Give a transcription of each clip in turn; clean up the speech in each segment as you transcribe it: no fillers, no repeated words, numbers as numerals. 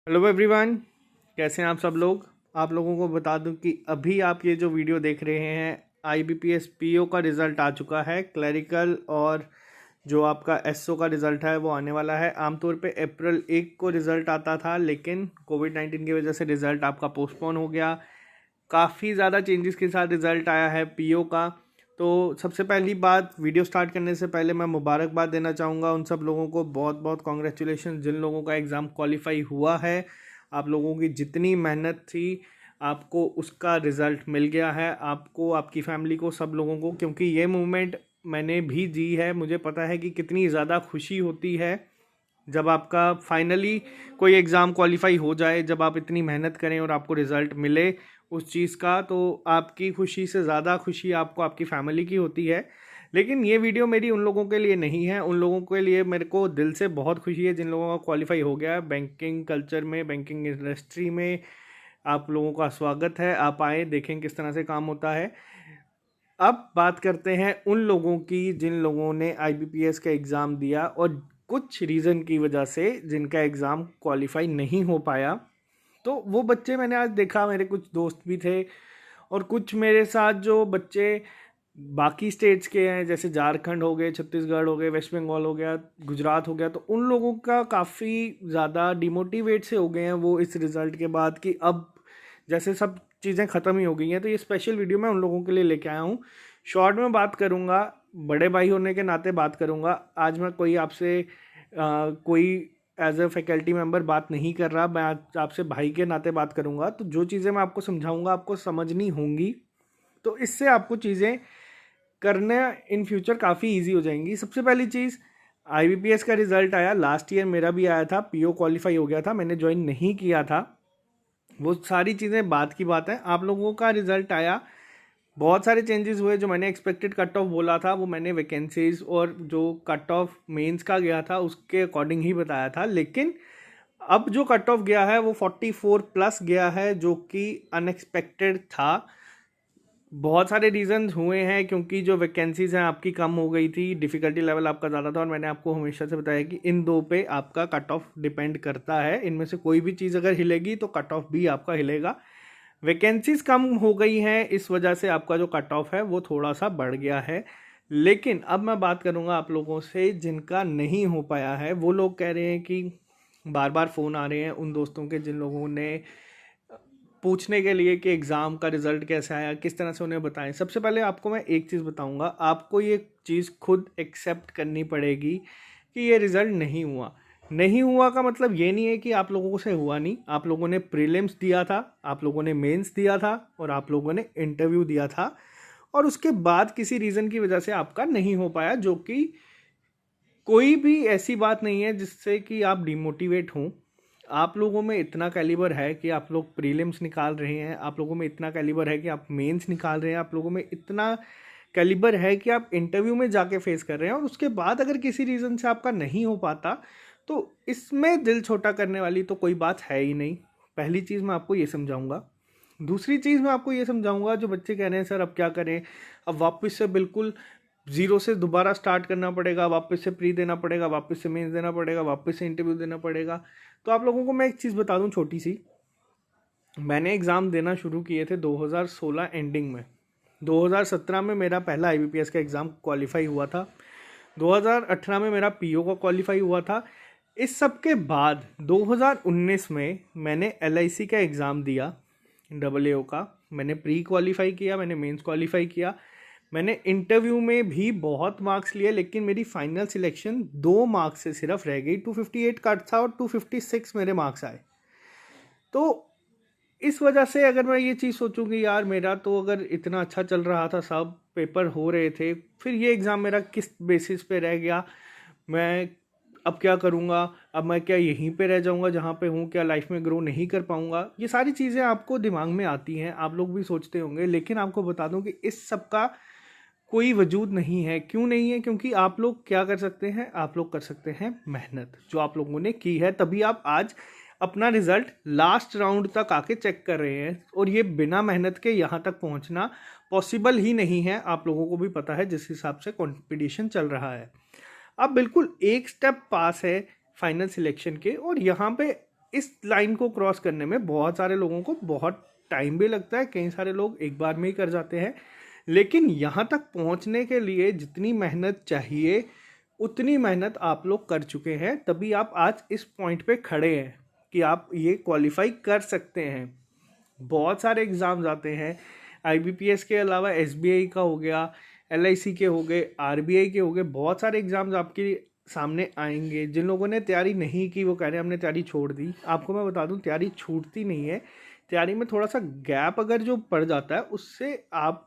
Hello everyone, कैसे हैं आप सब लोग। आप लोगों को बता दूं कि अभी आप ये जो वीडियो देख रहे हैं आईबीपीएस पीओ का रिज़ल्ट आ चुका है। क्लरिकल और जो आपका एसओ का रिज़ल्ट है वो आने वाला है। आमतौर पे अप्रैल 1 को रिज़ल्ट आता था, लेकिन कोविड-19 की वजह से रिज़ल्ट आपका पोस्टपोन हो गया। काफ़ी ज़्यादा चेंजेस के साथ रिज़ल्ट आया है पीओ का। तो सबसे पहली बात, वीडियो स्टार्ट करने से पहले मैं मुबारकबाद देना चाहूँगा उन सब लोगों को। बहुत बहुत कॉन्ग्रेचुलेशन जिन लोगों का एग्ज़ाम क्वालिफाई हुआ है। आप लोगों की जितनी मेहनत थी आपको उसका रिज़ल्ट मिल गया है, आपको, आपकी फैमिली को, सब लोगों को। क्योंकि ये मूवमेंट मैंने भी जी है, मुझे पता है कि कितनी ज़्यादा खुशी होती है जब आपका फाइनली कोई एग्ज़ाम क्वालिफाई हो जाए, जब आप इतनी मेहनत करें और आपको रिज़ल्ट मिले उस चीज़ का। तो आपकी खुशी से ज़्यादा खुशी आपको आपकी फैमिली की होती है। लेकिन ये वीडियो मेरी उन लोगों के लिए नहीं है, उन लोगों के लिए मेरे को दिल से बहुत खुशी है जिन लोगों का क्वालिफाई हो गया है। बैंकिंग कल्चर में, बैंकिंग इंडस्ट्री में आप लोगों का स्वागत है। आप आए, देखें किस तरह से काम होता है। अब बात करते हैं उन लोगों की जिन लोगों ने आईबीपीएस का एग्ज़ाम दिया और कुछ रीज़न की वजह से जिनका एग्ज़ाम क्वालिफाई नहीं हो पाया। तो वो बच्चे मैंने आज देखा, मेरे कुछ दोस्त भी थे और कुछ मेरे साथ जो बच्चे बाकी स्टेट्स के हैं, जैसे झारखंड हो गए, छत्तीसगढ़ हो गए, वेस्ट बंगाल हो गया, गुजरात हो गया, तो उन लोगों का काफ़ी ज़्यादा डिमोटिवेट से हो गए हैं वो इस रिज़ल्ट के बाद कि अब जैसे सब चीज़ें ख़त्म ही हो गई हैं। तो ये स्पेशल वीडियो मैं उन लोगों के लिए लेके आया हूँ। शॉर्ट में बात करूँगा, बड़े भाई होने के नाते बात करूँगा। आज मैं कोई आपसे कोई एज ए फैकल्टी मेंबर बात नहीं कर रहा, मैं आज आपसे भाई के नाते बात करूँगा। तो जो चीज़ें मैं आपको समझाऊँगा आपको समझनी होंगी, तो इससे आपको चीज़ें करना इन फ्यूचर काफ़ी इजी हो जाएंगी। सबसे पहली चीज़, आईबीपीएस का रिज़ल्ट आया, लास्ट ईयर मेरा भी आया था, पीओ क्वालिफाई हो गया था, मैंने ज्वाइन नहीं किया था। वो सारी चीज़ें बात की बात है। आप लोगों का रिज़ल्ट आया, बहुत सारे चेंजेस हुए। जो मैंने एक्सपेक्टेड कट ऑफ बोला था वो मैंने वैकेंसीज और जो कट ऑफ मेंस का गया था उसके अकॉर्डिंग ही बताया था। लेकिन अब जो कट ऑफ गया है वो 44 प्लस गया है, जो कि अनएक्सपेक्टेड था। बहुत सारे रीजंस हुए हैं, क्योंकि जो वैकेंसीज हैं आपकी कम हो गई थी, डिफ़िकल्टी लेवल आपका ज़्यादा था, और मैंने आपको हमेशा से बताया कि इन दो पे आपका कट ऑफ डिपेंड करता है। इनमें से कोई भी चीज़ अगर हिलेगी तो कट ऑफ भी आपका हिलेगा। वैकेंसीज कम हो गई हैं, इस वजह से आपका जो कट ऑफ है वो थोड़ा सा बढ़ गया है। लेकिन अब मैं बात करूंगा आप लोगों से जिनका नहीं हो पाया है। वो लोग कह रहे हैं कि बार बार फ़ोन आ रहे हैं उन दोस्तों के जिन लोगों ने पूछने के लिए कि एग्ज़ाम का रिज़ल्ट कैसा आया, किस तरह से उन्हें बताएं। सबसे पहले आपको मैं एक चीज़ बताऊंगा, आपको ये चीज़ खुद एक्सेप्ट करनी पड़ेगी कि ये रिज़ल्ट नहीं हुआ। नहीं हुआ का मतलब ये नहीं है कि आप लोगों से हुआ नहीं। आप लोगों ने प्रीलिम्स दिया था, आप लोगों ने मेंस दिया था और आप लोगों ने इंटरव्यू दिया था, और उसके बाद किसी रीज़न की वजह से आपका नहीं हो पाया, जो कि कोई भी ऐसी बात नहीं है जिससे कि आप डिमोटिवेट हों। आप लोगों में इतना कैलिबर है कि आप लोग प्रीलिम्स निकाल रहे हैं, आप लोगों में इतना कैलिबर है कि आप मेंस निकाल रहे हैं, आप लोगों में इतना कैलिबर है कि आप इंटरव्यू में जाके फेस कर रहे हैं, और उसके बाद अगर किसी रीज़न से आपका नहीं हो पाता तो इसमें दिल छोटा करने वाली तो कोई बात है ही नहीं। पहली चीज़ मैं आपको ये समझाऊंगा। दूसरी चीज़ मैं आपको ये समझाऊंगा, जो बच्चे कह रहे हैं सर अब क्या करें, अब वापस से बिल्कुल ज़ीरो से दोबारा स्टार्ट करना पड़ेगा, वापस से प्री देना पड़ेगा, वापस से मेंस देना पड़ेगा, वापस से इंटरव्यू देना पड़ेगा। तो आप लोगों को मैं एक चीज़ बता दूं छोटी सी। मैंने एग्ज़ाम देना शुरू किए थे 2016 एंडिंग में। 2017 में मेरा पहला आईबीपीएस का एग्ज़ाम क्वालिफाई हुआ था। 2018 में मेरा पीओ का क्वालिफाई हुआ था। इस सब के बाद 2019 में मैंने एलआईसी का एग्ज़ाम दिया, AA का। मैंने प्री क्वालिफाई किया, मैंने मेंस क्वालिफाई किया, मैंने इंटरव्यू में भी बहुत मार्क्स लिए, लेकिन मेरी फाइनल सिलेक्शन 2 मार्क्स से सिर्फ रह गई। 258 कट था और 256 मेरे मार्क्स आए। तो इस वजह से अगर मैं ये चीज़ सोचूं कि यार मेरा तो अगर इतना अच्छा चल रहा था, सब पेपर हो रहे थे, फिर ये एग्ज़ाम मेरा किस बेसिस पे रह गया, मैं अब क्या करूँगा, अब मैं क्या यहीं पे रह जाऊँगा जहाँ पे हूँ, क्या लाइफ में ग्रो नहीं कर पाऊँगा। ये सारी चीज़ें आपको दिमाग में आती हैं, आप लोग भी सोचते होंगे। लेकिन आपको बता दूं कि इस सब का कोई वजूद नहीं है। क्यों नहीं है? क्योंकि आप लोग क्या कर सकते हैं, आप लोग कर सकते हैं मेहनत, जो आप लोगों ने की है, तभी आप आज अपना रिजल्ट लास्ट राउंड तक आके चेक कर रहे हैं। और ये बिना मेहनत के यहाँ तक पहुँचना पॉसिबल ही नहीं है, आप लोगों को भी पता है जिस हिसाब से कंपटीशन चल रहा है। अब बिल्कुल एक स्टेप पास है फाइनल सिलेक्शन के, और यहाँ पे इस लाइन को क्रॉस करने में बहुत सारे लोगों को बहुत टाइम भी लगता है, कई सारे लोग एक बार में ही कर जाते हैं, लेकिन यहाँ तक पहुँचने के लिए जितनी मेहनत चाहिए उतनी मेहनत आप लोग कर चुके हैं, तभी आप आज इस पॉइंट पे खड़े हैं कि आप ये क्वालिफाई कर सकते हैं। बहुत सारे एग्ज़ाम्स आते हैं, IBPS के अलावा SBI का हो गया, LIC के हो गए, RBI के हो गए, बहुत सारे एग्ज़ाम्स आपके सामने आएंगे। जिन लोगों ने तैयारी नहीं की वो कह रहे हैं हमने तैयारी छोड़ दी। आपको मैं बता दूं तैयारी छूटती नहीं है, तैयारी में थोड़ा सा गैप अगर जो पड़ जाता है उससे आप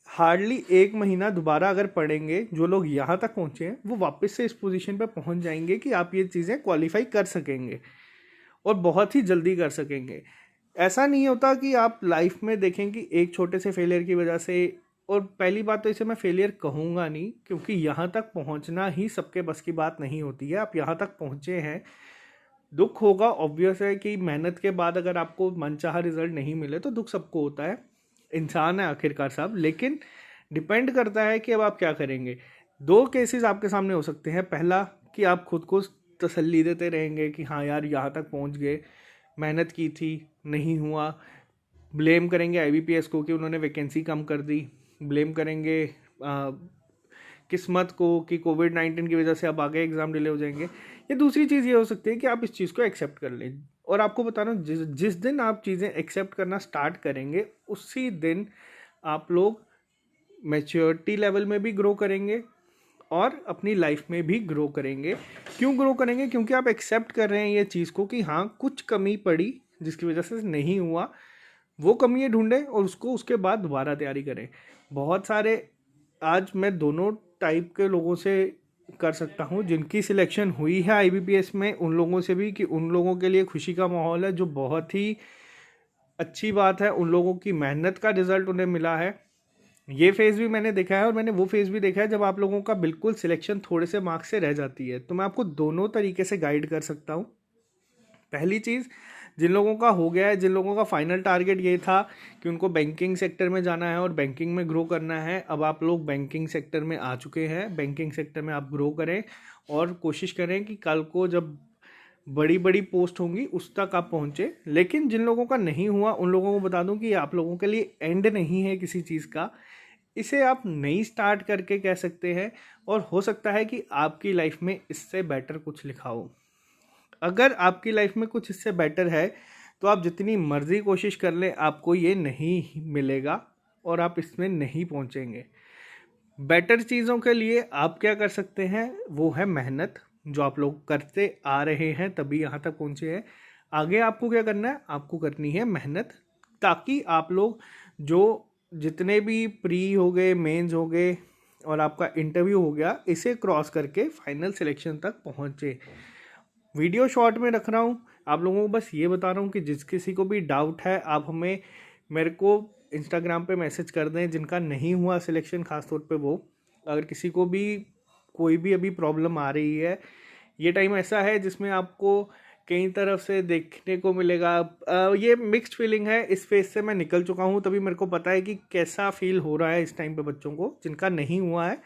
हार्डली 1 महीना दोबारा अगर पढ़ेंगे, जो लोग यहाँ तक पहुँचे हैं वो वापस से इस पोजीशन पर पहुँच जाएंगे कि आप ये चीज़ें क्वालिफाई कर सकेंगे और बहुत ही जल्दी कर सकेंगे। ऐसा नहीं होता कि आप लाइफ में देखें कि एक छोटे से फेलियर की वजह से, और पहली बात तो इसे मैं फेलियर कहूँगा नहीं, क्योंकि यहाँ तक पहुँचना ही सबके बस की बात नहीं होती है। आप यहाँ तक पहुँचे हैं, दुख होगा, ऑब्वियस है कि मेहनत के बाद अगर आपको मनचाहा रिजल्ट नहीं मिले तो दुख सबको होता है, इंसान है आखिरकार सब। लेकिन डिपेंड करता है कि अब आप क्या करेंगे। 2 केसेस आपके सामने हो सकते हैं। पहला कि आप खुद को तसल्ली देते रहेंगे कि हाँ यार यहाँ तक पहुँच गए, मेहनत की थी, नहीं हुआ, ब्लेम करेंगे IBPS को कि उन्होंने वैकेंसी कम कर दी, ब्लेम करेंगे किस्मत को कि कोविड-19 की वजह से अब आगे एग्ज़ाम डिले हो जाएंगे। ये दूसरी चीज़ ये हो सकती है कि आप इस चीज़ को एक्सेप्ट कर लें। और आपको बता रहा हूँ जिस दिन आप चीज़ें एक्सेप्ट करना स्टार्ट करेंगे उसी दिन आप लोग मैच्योरिटी लेवल में भी ग्रो करेंगे और अपनी लाइफ में भी ग्रो करेंगे। क्यों ग्रो करेंगे? क्योंकि आप एक्सेप्ट कर रहे हैं ये चीज़ को कि हाँ कुछ कमी पड़ी जिसकी वजह से नहीं हुआ, वो कमी ढूंढें और उसको उसके बाद दोबारा तैयारी करें। बहुत सारे आज मैं दोनों टाइप के लोगों से कर सकता हूँ, जिनकी सिलेक्शन हुई है IBPS में, उन लोगों से भी कि उन लोगों के लिए खुशी का माहौल है, जो बहुत ही अच्छी बात है। उन लोगों की मेहनत का रिजल्ट उन्हें मिला है। ये फेज़ भी मैंने देखा है और मैंने वो फेज़ भी देखा है जब आप लोगों का बिल्कुल सिलेक्शन थोड़े से मार्क्स से रह जाती है। तो मैं आपको दोनों तरीके से गाइड कर सकता हूँ। पहली चीज़, जिन लोगों का हो गया है, जिन लोगों का फाइनल टारगेट ये था कि उनको बैंकिंग सेक्टर में जाना है और बैंकिंग में ग्रो करना है, अब आप लोग बैंकिंग सेक्टर में आ चुके हैं। बैंकिंग सेक्टर में आप ग्रो करें और कोशिश करें कि कल को जब बड़ी बड़ी पोस्ट होंगी उस तक आप पहुँचे। लेकिन जिन लोगों का नहीं हुआ उन लोगों को बता दूं कि आप लोगों के लिए एंड नहीं है किसी चीज़ का, इसे आप नई स्टार्ट करके कह सकते हैं और हो सकता है कि आपकी लाइफ में इससे बेटर कुछ लिखा हो। अगर आपकी लाइफ में कुछ इससे बेटर है तो आप जितनी मर्जी कोशिश कर लें आपको ये नहीं मिलेगा और आप इसमें नहीं पहुंचेंगे। बेटर चीज़ों के लिए आप क्या कर सकते हैं, वो है मेहनत, जो आप लोग करते आ रहे हैं तभी यहाँ तक पहुँचे हैं। आगे आपको क्या करना है, आपको करनी है मेहनत, ताकि आप लोग जो जितने भी प्री हो गए, मेंस हो गए और आपका इंटरव्यू हो गया, इसे क्रॉस करके फाइनल सिलेक्शन तक पहुँचे। वीडियो शॉर्ट में रख रहा हूँ, आप लोगों को बस ये बता रहा हूँ कि जिस किसी को भी डाउट है आप हमें मेरे को इंस्टाग्राम पे मैसेज कर दें। जिनका नहीं हुआ सिलेक्शन खासतौर पे वो, अगर किसी को भी कोई भी अभी प्रॉब्लम आ रही है, ये टाइम ऐसा है जिसमें आपको कई तरफ से देखने को मिलेगा। ये मिक्स्ड फीलिंग है, इस फेज से मैं निकल चुका हूँ तभी मेरे को पता है कि कैसा फील हो रहा है इस टाइम पे बच्चों को जिनका नहीं हुआ है।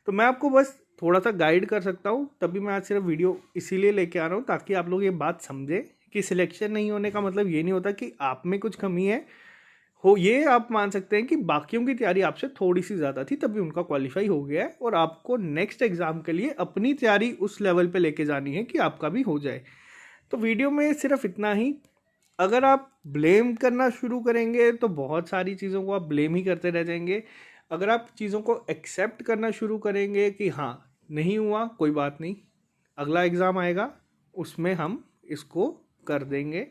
तो मैं आपको बस थोड़ा सा गाइड कर सकता हूँ, तभी मैं आज सिर्फ वीडियो इसीलिए लेके आ रहा हूँ ताकि आप लोग ये बात समझें कि सिलेक्शन नहीं होने का मतलब ये नहीं होता कि आप में कुछ कमी है। हो ये आप मान सकते हैं कि बाकियों की तैयारी आपसे थोड़ी सी ज़्यादा थी तभी उनका क्वालिफाई हो गया है और आपको नेक्स्ट एग्ज़ाम के लिए अपनी तैयारी उस लेवल पे लेके जानी है कि आपका भी हो जाए। तो वीडियो में सिर्फ इतना ही। अगर आप ब्लेम करना शुरू करेंगे तो बहुत सारी चीज़ों को आप ब्लेम ही करते रह जाएंगे। अगर आप चीज़ों को एक्सेप्ट करना शुरू करेंगे कि हाँ नहीं हुआ कोई बात नहीं, अगला एग्ज़ाम आएगा उसमें हम इसको कर देंगे,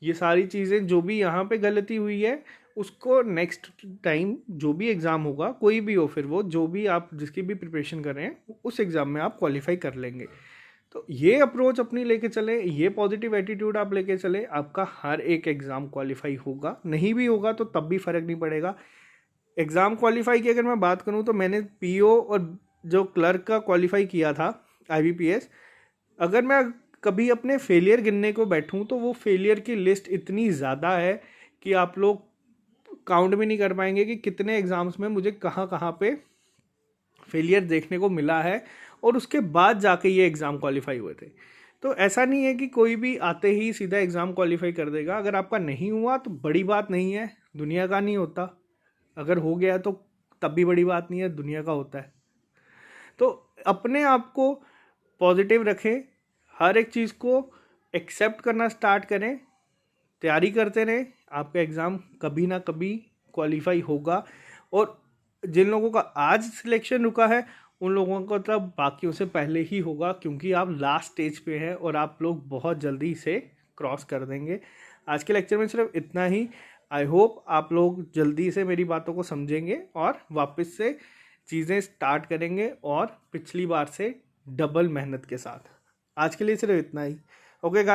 ये सारी चीज़ें जो भी यहाँ पे गलती हुई है उसको नेक्स्ट टाइम जो भी एग्ज़ाम होगा, कोई भी हो फिर वो, जो भी आप जिसकी भी प्रिपरेशन कर रहे हैं उस एग्ज़ाम में आप क्वालिफाई कर लेंगे। तो ये अप्रोच अपनी लेके चले, ये पॉजिटिव एटीट्यूड आप लेके चले, आपका हर एक एग्ज़ाम क्वालिफाई होगा। नहीं भी होगा तो तब भी फ़र्क नहीं पड़ेगा। एग्ज़ाम क्वालिफाई की अगर मैं बात करूँ तो मैंने PO और जो क्लर्क का क्वालिफाई किया था IBPS। अगर मैं कभी अपने फेलियर गिनने को बैठूं तो वो फेलियर की लिस्ट इतनी ज़्यादा है कि आप लोग काउंट भी नहीं कर पाएंगे कि कितने एग्ज़ाम्स में मुझे कहाँ कहाँ पे फेलियर देखने को मिला है और उसके बाद जाके ये एग्ज़ाम क्वालिफाई हुए थे। तो ऐसा नहीं है कि कोई भी आते ही सीधा एग्ज़ाम क्वालिफाई कर देगा। अगर आपका नहीं हुआ तो बड़ी बात नहीं है, दुनिया का नहीं होता। अगर हो गया तो तब भी बड़ी बात नहीं है, दुनिया का होता है। तो अपने आप को पॉजिटिव रखें, हर एक चीज़ को एक्सेप्ट करना स्टार्ट करें, तैयारी करते रहें, आपका एग्ज़ाम कभी ना कभी क्वालिफाई होगा। और जिन लोगों का आज सिलेक्शन रुका है उन लोगों को तब बाकियों से पहले ही होगा, क्योंकि आप लास्ट स्टेज पे हैं और आप लोग बहुत जल्दी इसे क्रॉस कर देंगे। आज के लेक्चर में सिर्फ इतना ही। आई होप आप लोग जल्दी से मेरी बातों को समझेंगे और वापस से चीज़ें स्टार्ट करेंगे और पिछली बार से डबल मेहनत के साथ। आज के लिए सिर्फ इतना ही। Okay guys.